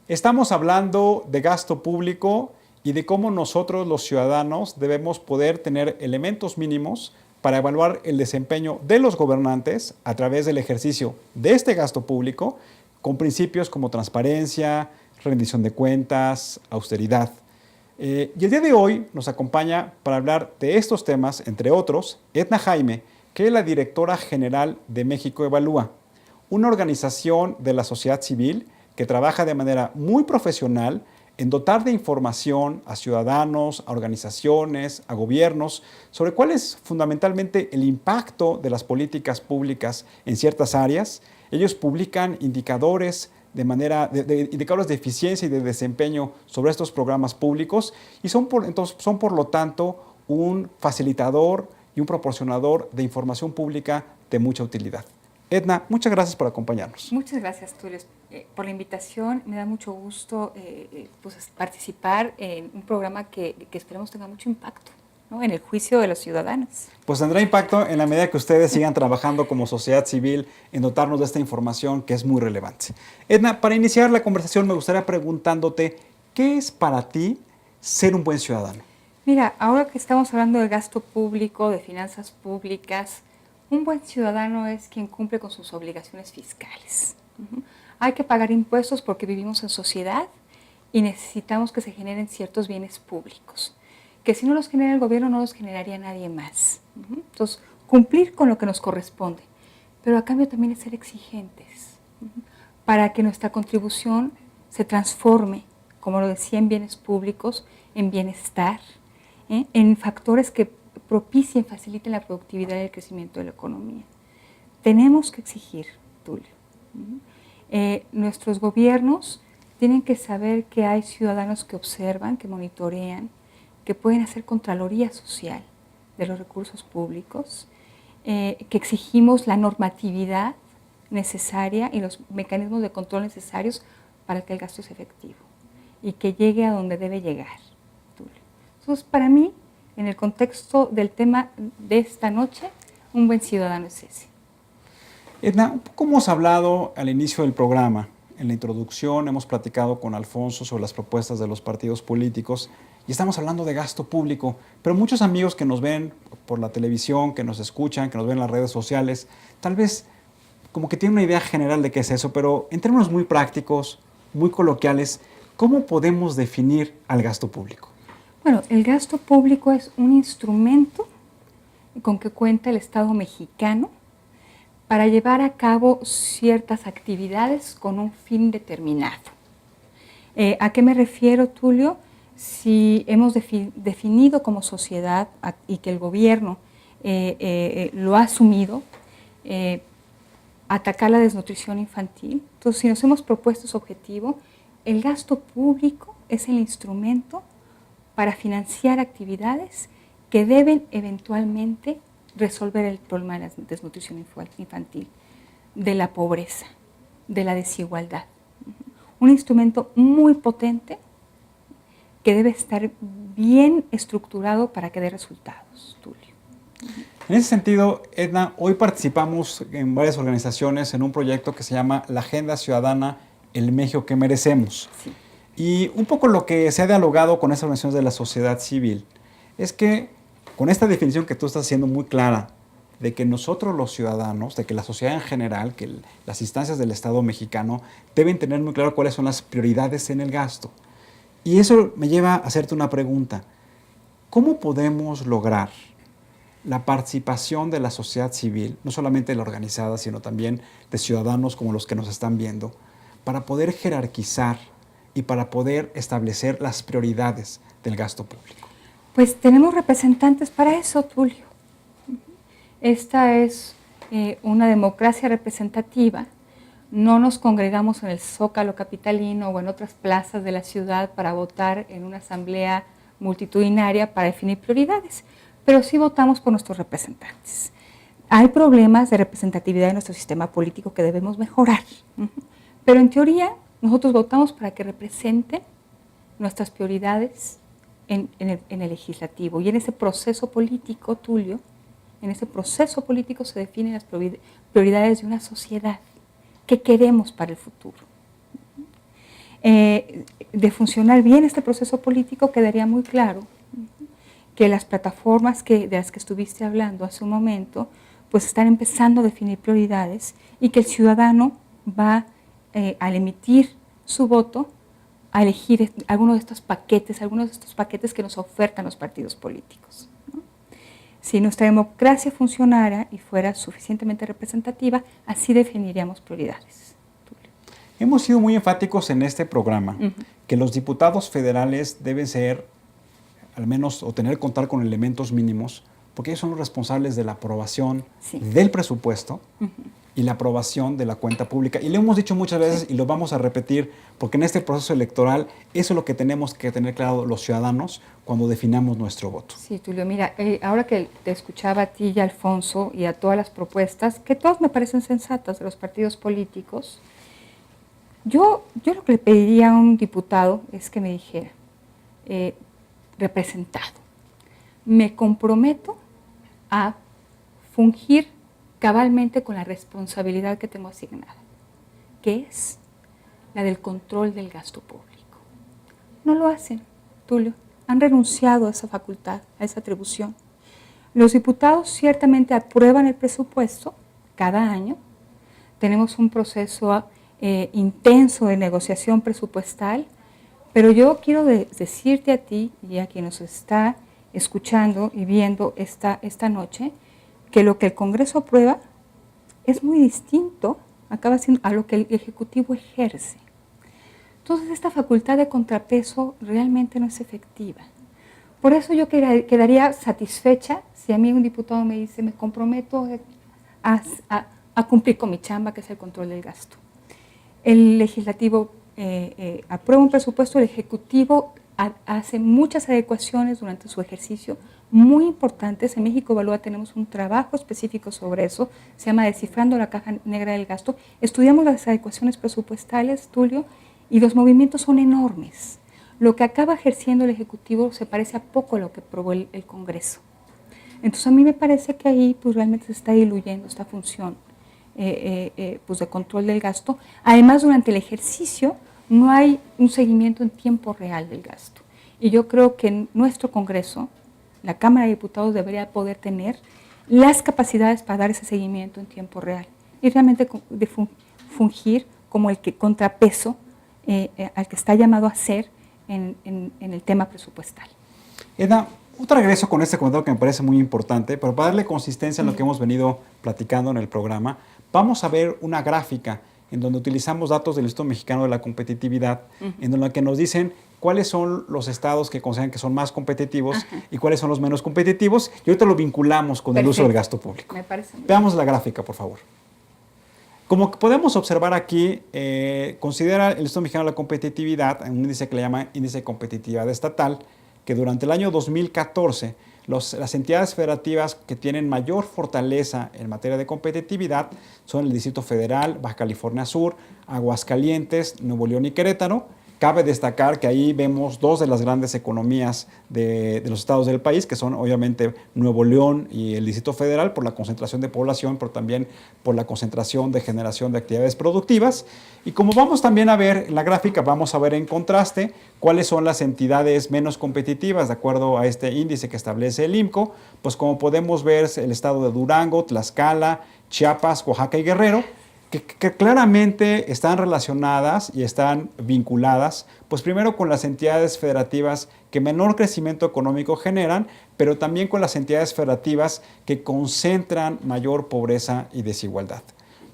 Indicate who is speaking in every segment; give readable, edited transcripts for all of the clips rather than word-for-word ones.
Speaker 1: Estamos hablando de gasto público y de cómo nosotros los ciudadanos debemos poder tener elementos mínimos para evaluar el desempeño de los gobernantes a través del ejercicio de este gasto público con principios como transparencia, rendición de cuentas, austeridad. Y el día de hoy nos acompaña para hablar de estos temas, entre otros, Edna Jaime, que es la directora general de México Evalúa, una organización de la sociedad civil que trabaja de manera muy profesional en dotar de información a ciudadanos, a organizaciones, a gobiernos, sobre cuál es fundamentalmente el impacto de las políticas públicas en ciertas áreas. Ellos publican indicadores indicadores de eficiencia y de desempeño sobre estos programas públicos y son por lo tanto un facilitador y un proporcionador de información pública de mucha utilidad. Edna, muchas gracias por acompañarnos.
Speaker 2: Muchas gracias, Tulio, por la invitación. Me da mucho gusto participar en un programa que esperemos tenga mucho impacto, ¿no?, en el juicio de los ciudadanos.
Speaker 1: Pues tendrá impacto en la medida que ustedes sigan trabajando como sociedad civil en dotarnos de esta información que es muy relevante. Edna, para iniciar la conversación me gustaría preguntándote, ¿qué es para ti ser un buen ciudadano?
Speaker 2: Mira, ahora que estamos hablando de gasto público, de finanzas públicas, un buen ciudadano es quien cumple con sus obligaciones fiscales. Hay que pagar impuestos porque vivimos en sociedad y necesitamos que se generen ciertos bienes públicos, que si no los genera el gobierno no los generaría nadie más. Entonces, cumplir con lo que nos corresponde, pero a cambio también es ser exigentes para que nuestra contribución se transforme, como lo decía, en bienes públicos, en bienestar, en factores que propicien, faciliten la productividad y el crecimiento de la economía. Tenemos que exigir, Tulio. Nuestros gobiernos tienen que saber que hay ciudadanos que observan, que monitorean, que pueden hacer contraloría social de los recursos públicos, que exigimos la normatividad necesaria y los mecanismos de control necesarios para que el gasto sea efectivo y que llegue a donde debe llegar, Tulio. Entonces, para mí, en el contexto del tema de esta noche, un buen ciudadano es ese.
Speaker 1: Edna, un poco hemos hablado al inicio del programa. En la introducción hemos platicado con Alfonso sobre las propuestas de los partidos políticos y estamos hablando de gasto público, pero muchos amigos que nos ven por la televisión, que nos escuchan, que nos ven en las redes sociales, tal vez como que tienen una idea general de qué es eso, pero en términos muy prácticos, muy coloquiales, ¿cómo podemos definir al gasto público?
Speaker 2: Bueno, el gasto público es un instrumento con que cuenta el Estado mexicano para llevar a cabo ciertas actividades con un fin determinado. ¿A qué me refiero, Tulio? Si hemos definido como sociedad y que el gobierno lo ha asumido, atacar la desnutrición infantil, entonces si nos hemos propuesto ese objetivo, el gasto público es el instrumento para financiar actividades que deben eventualmente resolver el problema de la desnutrición infantil, de la pobreza, de la desigualdad. Un instrumento muy potente que debe estar bien estructurado para que dé resultados, Tulio.
Speaker 1: En ese sentido, Edna, hoy participamos en varias organizaciones en un proyecto que se llama la Agenda Ciudadana, el México que merecemos.
Speaker 2: Sí.
Speaker 1: Y un poco lo que se ha dialogado con esas organizaciones de la sociedad civil es que con esta definición que tú estás haciendo muy clara de que nosotros los ciudadanos, de que la sociedad en general, que las instancias del Estado mexicano deben tener muy claro cuáles son las prioridades en el gasto. Y eso me lleva a hacerte una pregunta. ¿Cómo podemos lograr la participación de la sociedad civil, no solamente de la organizada, sino también de ciudadanos como los que nos están viendo, para poder jerarquizar y para poder establecer las prioridades del gasto público?
Speaker 2: Pues tenemos representantes para eso, Tulio. Esta es una democracia representativa. No nos congregamos en el Zócalo capitalino o en otras plazas de la ciudad para votar en una asamblea multitudinaria para definir prioridades, pero sí votamos por nuestros representantes. Hay problemas de representatividad en nuestro sistema político que debemos mejorar, pero en teoría nosotros votamos para que representen nuestras prioridades en el legislativo. Y en ese proceso político, Tulio, en ese proceso político se definen las prioridades de una sociedad que queremos para el futuro. de funcionar bien este proceso político, quedaría muy claro que las plataformas de las que estuviste hablando hace un momento, pues están empezando a definir prioridades y que el ciudadano va, al emitir su voto, a elegir algunos de estos paquetes que nos ofertan los partidos políticos, ¿no? Si nuestra democracia funcionara y fuera suficientemente representativa, así definiríamos prioridades.
Speaker 1: Hemos sido muy enfáticos en este programa que los diputados federales deben ser, al menos, o tener que contar con elementos mínimos, porque ellos son los responsables de la aprobación del presupuesto y la aprobación de la cuenta pública. Y lo hemos dicho muchas veces y lo vamos a repetir, porque en este proceso electoral eso es lo que tenemos que tener claro los ciudadanos cuando definamos nuestro voto.
Speaker 2: Sí, Tulio, mira, ahora que te escuchaba a ti y a Alfonso y a todas las propuestas, que todas me parecen sensatas de los partidos políticos, yo lo que le pediría a un diputado es que me dijera, representado, me comprometo a fungir cabalmente con la responsabilidad que tengo asignada, que es la del control del gasto público. No lo hacen, Tulio, han renunciado a esa facultad, a esa atribución. Los diputados ciertamente aprueban el presupuesto cada año, tenemos un proceso intenso de negociación presupuestal, pero yo quiero decirte a ti y a quien nos está escuchando y viendo esta noche, que lo que el Congreso aprueba es muy distinto, acaba siendo a lo que el Ejecutivo ejerce. Entonces esta facultad de contrapeso realmente no es efectiva. Por eso yo quedaría satisfecha si a mí un diputado me dice, me comprometo a cumplir con mi chamba, que es el control del gasto. El Legislativo aprueba un presupuesto, el Ejecutivo hace muchas adecuaciones durante su ejercicio muy importantes. En México Evalúa tenemos un trabajo específico sobre eso, se llama Descifrando la caja negra del gasto. Estudiamos las adecuaciones presupuestales, Tulio, y los movimientos son enormes. Lo que acaba ejerciendo el Ejecutivo se parece a poco a lo que aprobó el Congreso. Entonces a mí me parece que ahí pues, realmente se está diluyendo esta función pues, de control del gasto. Además, durante el ejercicio no hay un seguimiento en tiempo real del gasto. Y yo creo que en nuestro Congreso, la Cámara de Diputados debería poder tener las capacidades para dar ese seguimiento en tiempo real y realmente de fungir como el contrapeso al que está llamado a ser en el tema presupuestal.
Speaker 1: Edna, otro regreso con este comentario que me parece muy importante, pero para darle consistencia a lo que hemos venido platicando en el programa, vamos a ver una gráfica en donde utilizamos datos del Instituto Mexicano de la Competitividad, en donde que nos dicen cuáles son los estados que consideran que son más competitivos y cuáles son los menos competitivos, y ahorita lo vinculamos con el uso del gasto público.
Speaker 2: Me parece muy
Speaker 1: Veamos la gráfica, por favor. Como podemos observar aquí, considera el Instituto Mexicano de la Competitividad un índice que le llama Índice de Competitividad Estatal, que durante el año 2014 las entidades federativas que tienen mayor fortaleza en materia de competitividad son el Distrito Federal, Baja California Sur, Aguascalientes, Nuevo León y Querétaro. Cabe destacar que ahí vemos dos de las grandes economías de los estados del país, que son obviamente Nuevo León y el Distrito Federal, por la concentración de población, pero también por la concentración de generación de actividades productivas. Y como vamos también a ver en la gráfica, vamos a ver en contraste cuáles son las entidades menos competitivas, de acuerdo a este índice que establece el IMCO. Pues como podemos ver, el estado de Durango, Tlaxcala, Chiapas, Oaxaca y Guerrero, que claramente están relacionadas y están vinculadas, pues primero con las entidades federativas que menor crecimiento económico generan, pero también con las entidades federativas que concentran mayor pobreza y desigualdad.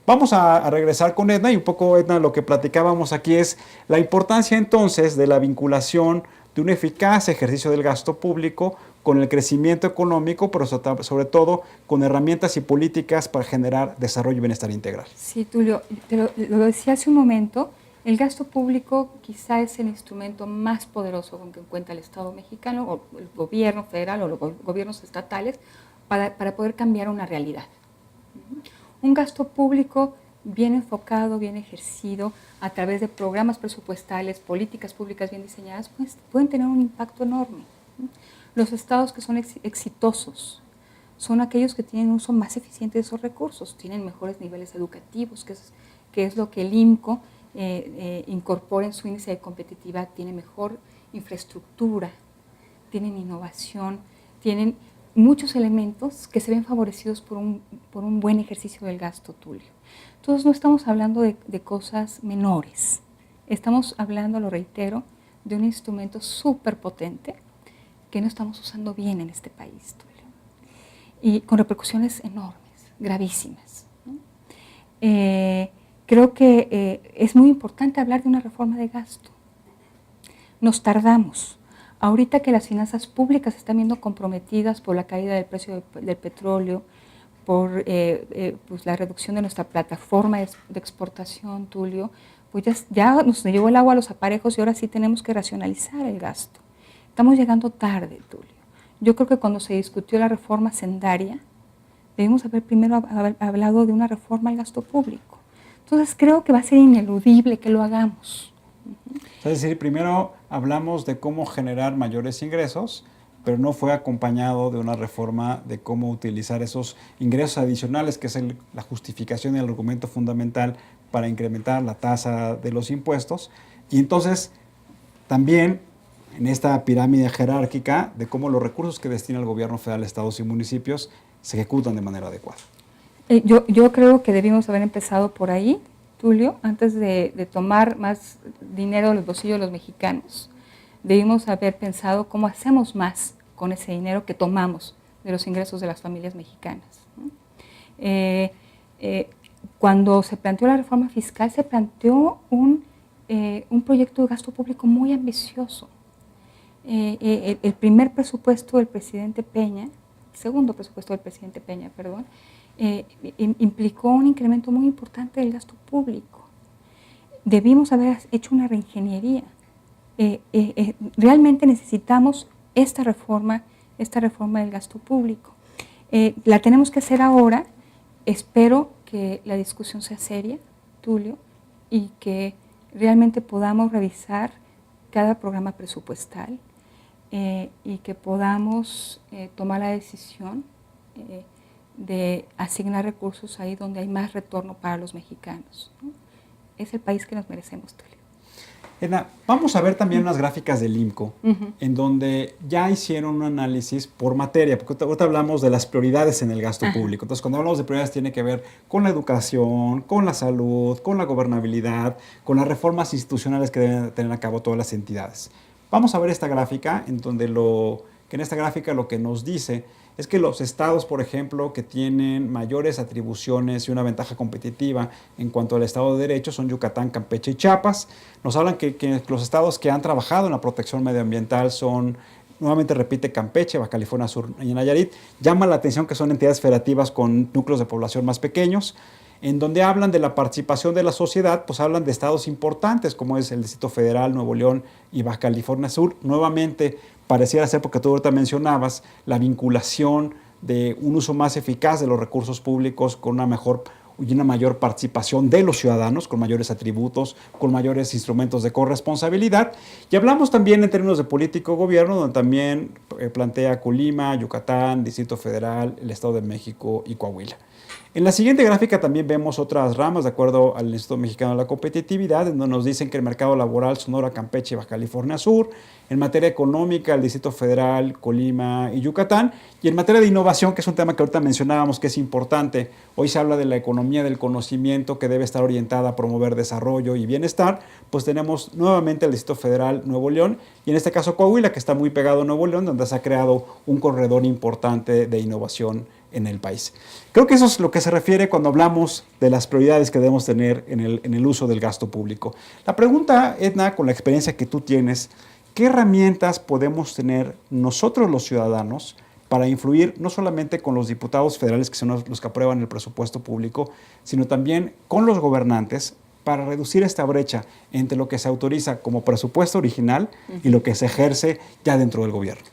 Speaker 1: Vamos a regresar con Edna y un poco, Edna, lo que platicábamos aquí es la importancia entonces de la vinculación de un eficaz ejercicio del gasto público con el crecimiento económico, pero sobre todo con herramientas y políticas para generar desarrollo y bienestar integral.
Speaker 2: Sí, Tulio, lo decía hace un momento, el gasto público quizá es el instrumento más poderoso con que cuenta el Estado mexicano, o el gobierno federal, o los gobiernos estatales, para poder cambiar una realidad. Un gasto público bien enfocado, bien ejercido, a través de programas presupuestales, políticas públicas bien diseñadas, pues, pueden tener un impacto enorme. Los estados que son exitosos son aquellos que tienen un uso más eficiente de esos recursos, tienen mejores niveles educativos, que es lo que el IMCO incorpora en su índice de competitividad, tiene mejor infraestructura, tienen innovación, tienen muchos elementos que se ven favorecidos por un buen ejercicio del gasto, Tulio. Entonces no estamos hablando de cosas menores, estamos hablando, lo reitero, de un instrumento súper potente que no estamos usando bien en este país, Tulio, y con repercusiones enormes, gravísimas, ¿no? Creo que es muy importante hablar de una reforma de gasto. Nos tardamos. Ahorita que las finanzas públicas se están viendo comprometidas por la caída del precio del petróleo, por pues la reducción de nuestra plataforma de exportación, Tulio, pues ya nos llevó el agua a los aparejos y ahora sí tenemos que racionalizar el gasto. Estamos llegando tarde, Tulio. Yo creo que cuando se discutió la reforma hacendaria, debimos haber primero hablado de una reforma al gasto público. Entonces creo que va a ser ineludible que lo hagamos.
Speaker 1: Es decir, primero hablamos de cómo generar mayores ingresos, pero no fue acompañado de una reforma de cómo utilizar esos ingresos adicionales, que es la justificación y el argumento fundamental para incrementar la tasa de los impuestos. Y entonces, también en esta pirámide jerárquica de cómo los recursos que destina el gobierno federal, estados y municipios se ejecutan de manera adecuada.
Speaker 2: Yo creo que debimos haber empezado por ahí, Tulio, antes de tomar más dinero de los bolsillos de los mexicanos. Debimos haber pensado cómo hacemos más con ese dinero que tomamos de los ingresos de las familias mexicanas, ¿no? Cuando se planteó la reforma fiscal, se planteó un proyecto de gasto público muy ambicioso. El primer presupuesto del presidente Peña, el segundo presupuesto del presidente Peña, perdón, implicó un incremento muy importante del gasto público. Debimos haber hecho una reingeniería. Realmente necesitamos esta reforma del gasto público. La tenemos que hacer ahora. Espero que la discusión sea seria, Tulio, y que realmente podamos revisar cada programa presupuestal y que podamos tomar la decisión de asignar recursos ahí donde hay más retorno para los mexicanos, ¿no? Es el país que nos merecemos, Tulio.
Speaker 1: Edna, vamos a ver también unas gráficas del IMCO, en donde ya hicieron un análisis por materia, porque ahorita hablamos de las prioridades en el gasto público. Entonces, cuando hablamos de prioridades tiene que ver con la educación, con la salud, con la gobernabilidad, con las reformas institucionales que deben tener a cabo todas las entidades. Vamos a ver esta gráfica, en esta gráfica lo que nos dice es que los estados, por ejemplo, que tienen mayores atribuciones y una ventaja competitiva en cuanto al Estado de Derecho son Yucatán, Campeche y Chiapas. Nos hablan que los estados que han trabajado en la protección medioambiental son, nuevamente repite, Campeche, Baja California Sur y Nayarit. Llama la atención que son entidades federativas con núcleos de población más pequeños. En donde hablan de la participación de la sociedad, pues hablan de estados importantes como es el Distrito Federal, Nuevo León y Baja California Sur. Nuevamente, pareciera ser, porque tú ahorita mencionabas, la vinculación de un uso más eficaz de los recursos públicos con una mayor participación de los ciudadanos, con mayores atributos, con mayores instrumentos de corresponsabilidad. Y hablamos también en términos de político-gobierno, donde también plantea Colima, Yucatán, Distrito Federal, el Estado de México y Coahuila. En la siguiente gráfica también vemos otras ramas, de acuerdo al Instituto Mexicano de la Competitividad, en donde nos dicen que el mercado laboral, Sonora, Campeche y Baja California Sur; en materia económica, el Distrito Federal, Colima y Yucatán; y en materia de innovación, que es un tema que ahorita mencionábamos que es importante. Hoy se habla de la economía del conocimiento, que debe estar orientada a promover desarrollo y bienestar. Pues tenemos nuevamente el Distrito Federal, Nuevo León, y en este caso Coahuila, que está muy pegado a Nuevo León, donde se ha creado un corredor importante de innovación en el país. Creo que eso es lo que se refiere cuando hablamos de las prioridades que debemos tener en el uso del gasto público. La pregunta, Edna, con la experiencia que tú tienes, ¿qué herramientas podemos tener nosotros los ciudadanos para influir no solamente con los diputados federales, que son los que aprueban el presupuesto público, sino también con los gobernantes, para reducir esta brecha entre lo que se autoriza como presupuesto original y lo que se ejerce ya dentro del gobierno?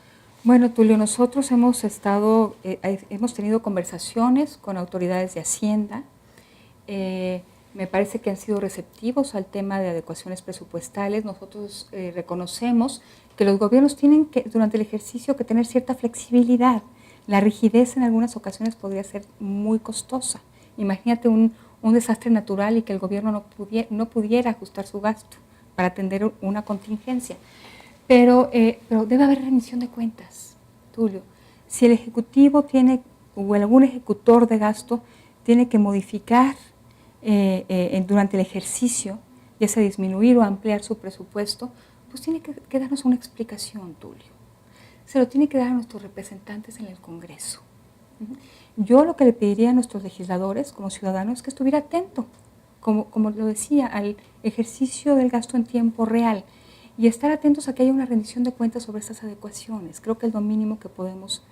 Speaker 2: Bueno, Tulio, nosotros hemos tenido conversaciones con autoridades de Hacienda. Me parece que han sido receptivos al tema de adecuaciones presupuestales. Nosotros reconocemos que los gobiernos tienen que, durante el ejercicio, que tener cierta flexibilidad. La rigidez en algunas ocasiones podría ser muy costosa. Imagínate un un desastre natural y que el gobierno no pudiera ajustar su gasto para atender una contingencia. Pero debe haber rendición de cuentas, Tulio. Si el Ejecutivo tiene, o algún ejecutor de gasto, tiene que modificar durante el ejercicio, ya sea disminuir o ampliar su presupuesto, pues tiene que darnos una explicación, Tulio. Se lo tiene que dar a nuestros representantes en el Congreso. Yo lo que le pediría a nuestros legisladores, como ciudadanos, es que estuviera atento, como lo decía, al ejercicio del gasto en tiempo real y estar atentos a que haya una rendición de cuentas sobre estas adecuaciones. Creo que es lo mínimo que podemos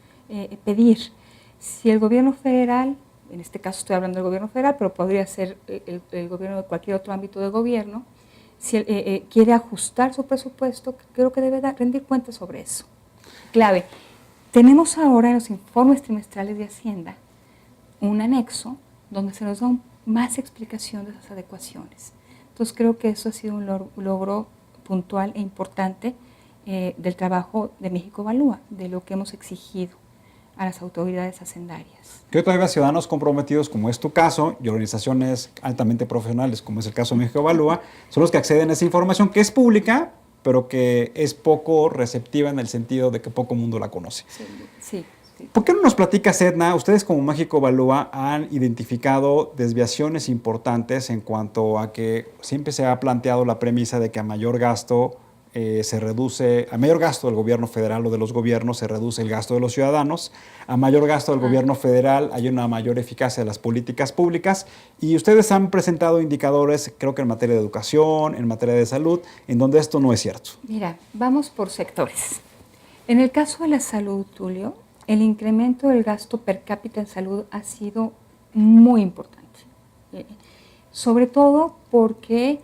Speaker 2: pedir. Si el gobierno federal, en este caso estoy hablando del gobierno federal, pero podría ser el gobierno de cualquier otro ámbito de gobierno, si quiere ajustar su presupuesto, creo que debe rendir cuentas sobre eso. Clave. Tenemos ahora en los informes trimestrales de Hacienda un anexo donde se nos da más explicación de esas adecuaciones. Entonces creo que eso ha sido un logro puntual e importante del trabajo de México Evalúa, de lo que hemos exigido a las autoridades hacendarias.
Speaker 1: Que todavía ciudadanos comprometidos, como es tu caso, y organizaciones altamente profesionales, como es el caso de México Evalúa, son los que acceden a esa información que es pública, pero que es poco receptiva en el sentido de que poco mundo la conoce.
Speaker 2: Sí.
Speaker 1: ¿Por qué no nos platicas, Edna? Ustedes como México Evalúa han identificado desviaciones importantes en cuanto a que siempre se ha planteado la premisa de que a mayor gasto a mayor gasto del gobierno federal o de los gobiernos se reduce el gasto de los ciudadanos, a mayor gasto del gobierno federal hay una mayor eficacia de las políticas públicas y ustedes han presentado indicadores, creo que en materia de educación, en materia de salud, en donde esto no es cierto.
Speaker 2: Mira, vamos por sectores. En el caso de la salud, Tulio, el incremento del gasto per cápita en salud ha sido muy importante, sobre todo porque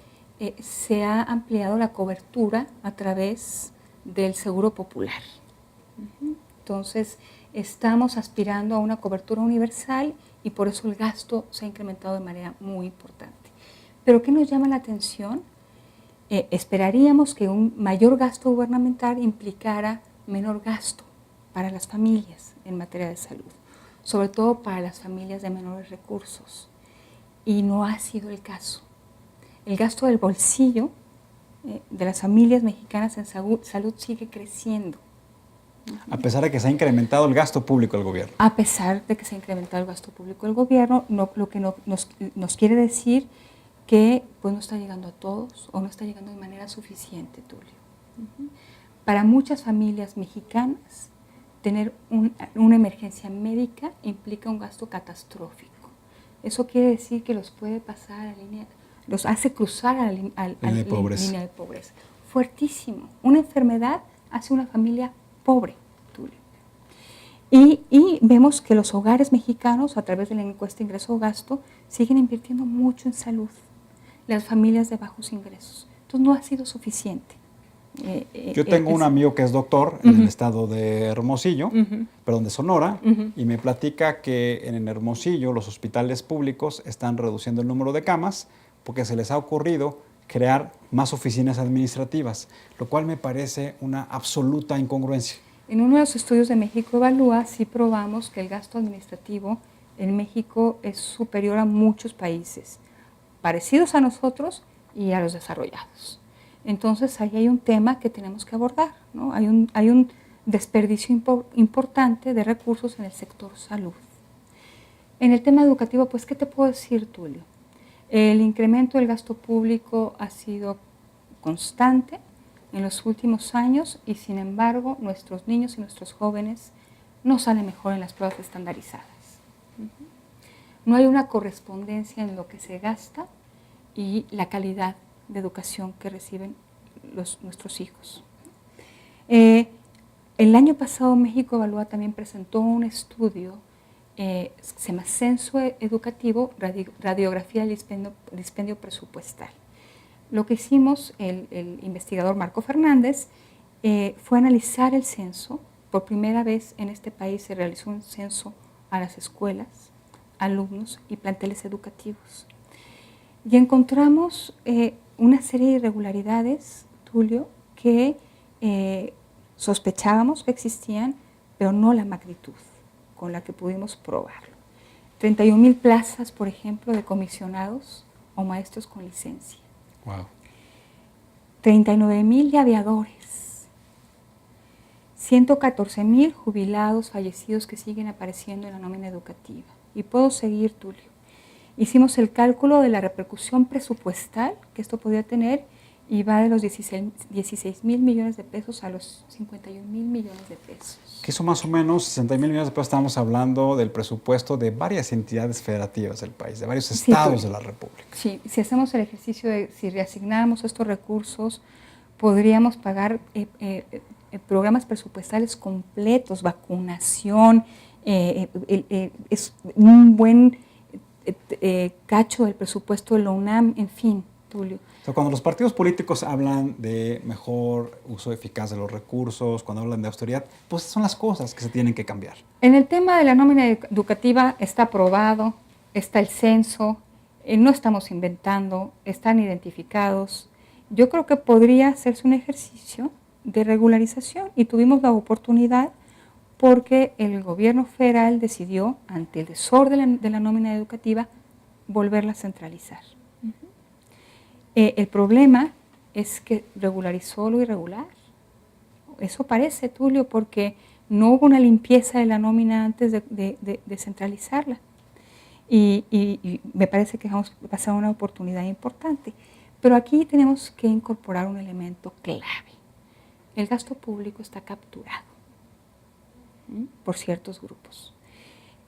Speaker 2: se ha ampliado la cobertura a través del Seguro Popular. Entonces, estamos aspirando a una cobertura universal y por eso el gasto se ha incrementado de manera muy importante. Pero ¿qué nos llama la atención? Esperaríamos que un mayor gasto gubernamental implicara menor gasto para las familias en materia de salud, sobre todo para las familias de menores recursos. Y no ha sido el caso. El gasto del bolsillo de las familias mexicanas en salud sigue creciendo.
Speaker 1: A pesar de que se ha incrementado el gasto público del gobierno.
Speaker 2: A pesar de que se ha incrementado el gasto público del gobierno, lo que nos quiere decir que pues, no está llegando a todos o no está llegando de manera suficiente, Tulio. Para muchas familias mexicanas, tener una emergencia médica implica un gasto catastrófico. Eso quiere decir que los puede pasar a los hace cruzar a la línea de pobreza. Fuertísimo. Una enfermedad hace una familia pobre, Tulio. Y vemos que los hogares mexicanos, a través de la encuesta ingreso-gasto, siguen invirtiendo mucho en salud. Las familias de bajos ingresos. Entonces no ha sido suficiente.
Speaker 1: Yo tengo un amigo que es doctor en el estado de Hermosillo, perdón, de Sonora, y me platica que en Hermosillo los hospitales públicos están reduciendo el número de camas porque se les ha ocurrido crear más oficinas administrativas, lo cual me parece una absoluta incongruencia.
Speaker 2: En uno de los estudios de México Evalúa sí probamos que el gasto administrativo en México es superior a muchos países parecidos a nosotros y a los desarrollados. Entonces ahí hay un tema que tenemos que abordar, ¿no? Hay un desperdicio importante de recursos en el sector salud. En el tema educativo, pues, ¿qué te puedo decir, Tulio? El incremento del gasto público ha sido constante en los últimos años y, sin embargo, nuestros niños y nuestros jóvenes no salen mejor en las pruebas estandarizadas. No hay una correspondencia en lo que se gasta y la calidad de educación que reciben nuestros hijos. El año pasado México Evalúa también presentó un estudio, se llama Censo Educativo, Radiografía del Dispendio Presupuestal. Lo que hicimos, el investigador Marco Fernández, fue analizar el censo. Por primera vez en este país se realizó un censo a las escuelas, alumnos y planteles educativos. Y encontramos una serie de irregularidades, Tulio, que sospechábamos que existían, pero no la magnitud con la que pudimos probarlo. 31,000 plazas, por ejemplo, de comisionados o maestros con licencia.
Speaker 1: Wow.
Speaker 2: 39,000 de aviadores. 114,000 jubilados fallecidos que siguen apareciendo en la nómina educativa. Y puedo seguir, Tulio. Hicimos el cálculo de la repercusión presupuestal que esto podía tener y va de los 16,000 millones de pesos a los 51,000 millones de pesos.
Speaker 1: Que eso más o menos, 60,000 millones de pesos, estamos hablando del presupuesto de varias entidades federativas del país, de varios estados de la República.
Speaker 2: Sí, si hacemos el ejercicio de si reasignáramos estos recursos, podríamos pagar programas presupuestales completos, vacunación, es un buen cacho del presupuesto de la UNAM, en fin, Tulio.
Speaker 1: O sea, cuando los partidos políticos hablan de mejor uso eficaz de los recursos, cuando hablan de austeridad, pues son las cosas que se tienen que cambiar.
Speaker 2: En el tema de la nómina educativa está aprobado, está el censo, no estamos inventando, están identificados. Yo creo que podría hacerse un ejercicio de regularización y tuvimos la oportunidad porque el gobierno federal decidió, ante el desorden de la nómina educativa, volverla a centralizar. El problema es que regularizó lo irregular. Eso parece, Tulio, porque no hubo una limpieza de la nómina antes de centralizarla. Y me parece que vamos a pasar una oportunidad importante. Pero aquí tenemos que incorporar un elemento clave. El gasto público está capturado por ciertos grupos.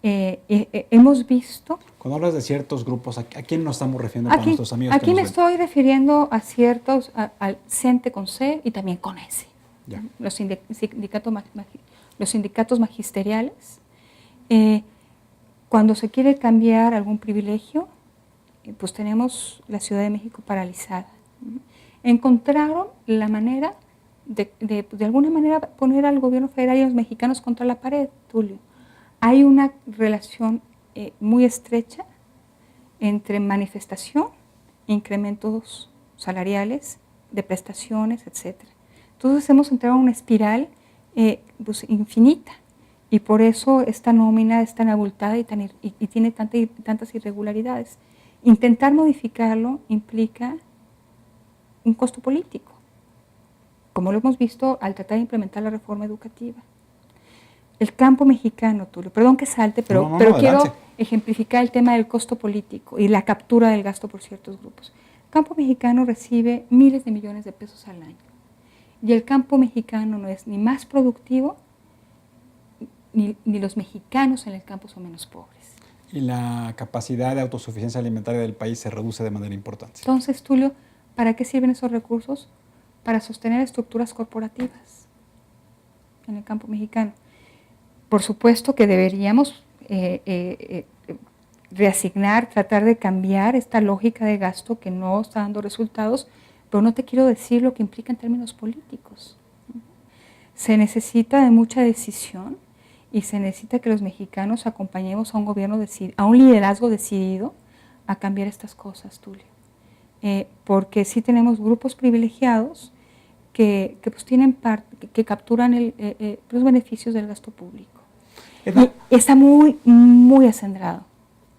Speaker 2: Hemos visto...
Speaker 1: Cuando hablas de ciertos grupos, ¿a quién nos estamos refiriendo para nuestros amigos?
Speaker 2: Aquí me estoy refiriendo a ciertos, al CENTE con C y también con S.
Speaker 1: Ya.
Speaker 2: Los sindicatos magisteriales. Cuando se quiere cambiar algún privilegio, pues tenemos la Ciudad de México paralizada. Encontraron la manera de alguna manera poner al gobierno federal y a los mexicanos contra la pared, Tulio. Hay una relación muy estrecha entre manifestación, incrementos salariales, de prestaciones, etc. Entonces hemos entrado en una espiral pues, infinita y por eso esta nómina es tan abultada y tiene tantas irregularidades. Intentar modificarlo implica un costo político, como lo hemos visto al tratar de implementar la reforma educativa. El campo mexicano, Tulio, perdón que salte, pero quiero ejemplificar el tema del costo político y la captura del gasto por ciertos grupos. El campo mexicano recibe miles de millones de pesos al año y el campo mexicano no es ni más productivo ni los mexicanos en el campo son menos pobres.
Speaker 1: Y la capacidad de autosuficiencia alimentaria del país se reduce de manera importante.
Speaker 2: Entonces, Tulio, ¿para qué sirven esos recursos? Para sostener estructuras corporativas en el campo mexicano. Por supuesto que deberíamos reasignar, tratar de cambiar esta lógica de gasto que no está dando resultados, pero no te quiero decir lo que implica en términos políticos. Se necesita de mucha decisión y se necesita que los mexicanos acompañemos a un gobierno a un liderazgo decidido a cambiar estas cosas, Tulio. Porque sí tenemos grupos privilegiados que pues que capturan los beneficios del gasto público. Y está muy, muy acendrado.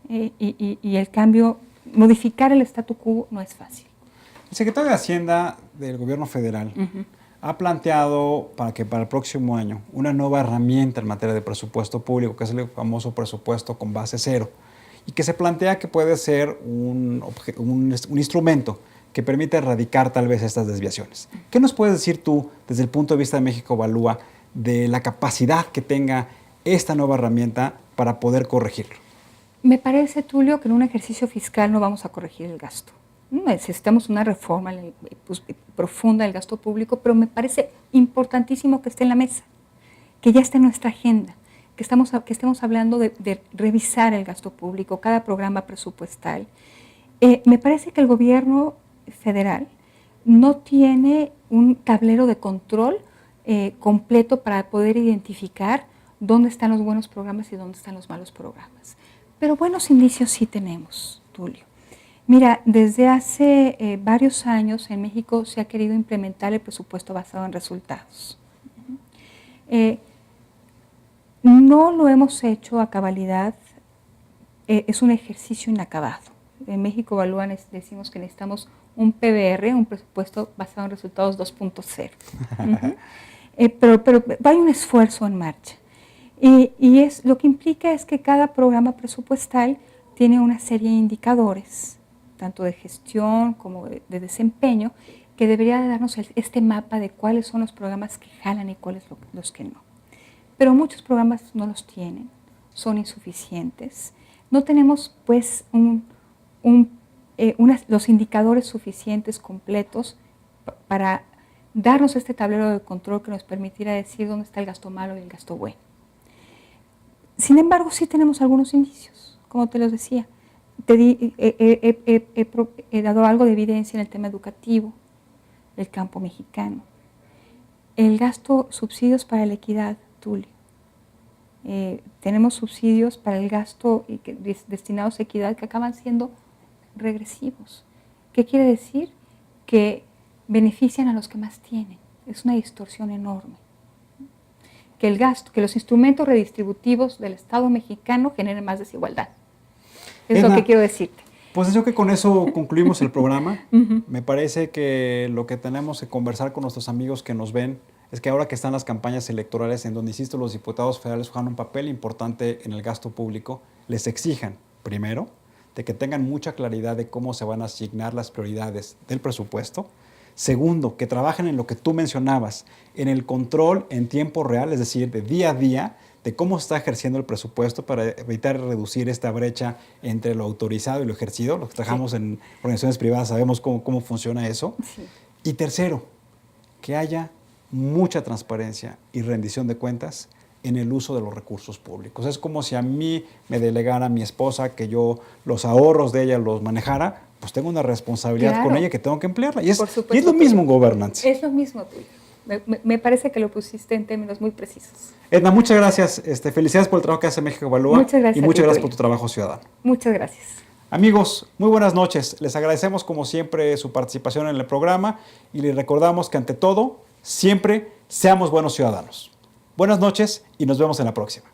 Speaker 2: Y el cambio, modificar el statu quo no es fácil.
Speaker 1: El secretario de Hacienda del Gobierno Federal ha planteado para el próximo año una nueva herramienta en materia de presupuesto público, que es el famoso presupuesto con base cero, y que se plantea que puede ser un instrumento que permite erradicar tal vez estas desviaciones. ¿Qué nos puedes decir tú, desde el punto de vista de México Evalúa, de la capacidad que tenga esta nueva herramienta para poder corregirlo?
Speaker 2: Me parece, Tulio, que en un ejercicio fiscal no vamos a corregir el gasto. Necesitamos una reforma profunda del gasto público, pero me parece importantísimo que esté en la mesa, que ya esté en nuestra agenda, que estemos hablando de revisar el gasto público, cada programa presupuestal. Me parece que el gobierno federal no tiene un tablero de control completo para poder identificar dónde están los buenos programas y dónde están los malos programas. Pero buenos indicios sí tenemos, Tulio. Mira, desde hace varios años en México se ha querido implementar el presupuesto basado en resultados. No lo hemos hecho a cabalidad es un ejercicio inacabado. En México Evalúa decimos que necesitamos un PBR, un presupuesto basado en resultados 2.0. Pero hay un esfuerzo en marcha. Y lo que implica es que cada programa presupuestal tiene una serie de indicadores, tanto de gestión como de desempeño, que debería darnos este mapa de cuáles son los programas que jalan y cuáles los que no. Pero muchos programas no los tienen, son insuficientes. No tenemos pues los indicadores suficientes, completos, para darnos este tablero de control que nos permitiera decir dónde está el gasto malo y el gasto bueno. Sin embargo, sí tenemos algunos indicios, como te los decía. He dado algo de evidencia en el tema educativo, el campo mexicano. El gasto, subsidios para la equidad, Tulio. Tenemos subsidios para el gasto destinados a equidad que acaban siendo regresivos. ¿Qué quiere decir? Que benefician a los que más tienen. Es una distorsión enorme. Que los instrumentos redistributivos del Estado mexicano generen más desigualdad. Es lo que quiero decirte.
Speaker 1: Pues yo que con eso concluimos el programa. Me parece que lo que tenemos que conversar con nuestros amigos que nos ven es que ahora que están las campañas electorales en donde, insisto, los diputados federales juegan un papel importante en el gasto público, les exijan, primero, de que tengan mucha claridad de cómo se van a asignar las prioridades del presupuesto. Segundo, que trabajen en lo que tú mencionabas, en el control en tiempo real, es decir, de día a día, de cómo se está ejerciendo el presupuesto para evitar reducir esta brecha entre lo autorizado y lo ejercido. Los que trabajamos en organizaciones privadas sabemos cómo funciona eso.
Speaker 2: Sí.
Speaker 1: Y tercero, que haya mucha transparencia y rendición de cuentas en el uso de los recursos públicos. Es como si a mí me delegara mi esposa que yo los ahorros de ella los manejara, pues tengo una responsabilidad con ella que tengo que emplearla. Y es lo mismo en gobernanza.
Speaker 2: Es lo mismo, Tulio. Me parece que lo pusiste en términos muy precisos.
Speaker 1: Edna, muchas gracias. Felicidades por el trabajo que hace México Evalúa.
Speaker 2: Muchas gracias.
Speaker 1: Y muchas gracias por tu trabajo ciudadano.
Speaker 2: Muchas gracias.
Speaker 1: Amigos, muy buenas noches. Les agradecemos como siempre su participación en el programa y les recordamos que ante todo, siempre seamos buenos ciudadanos. Buenas noches y nos vemos en la próxima.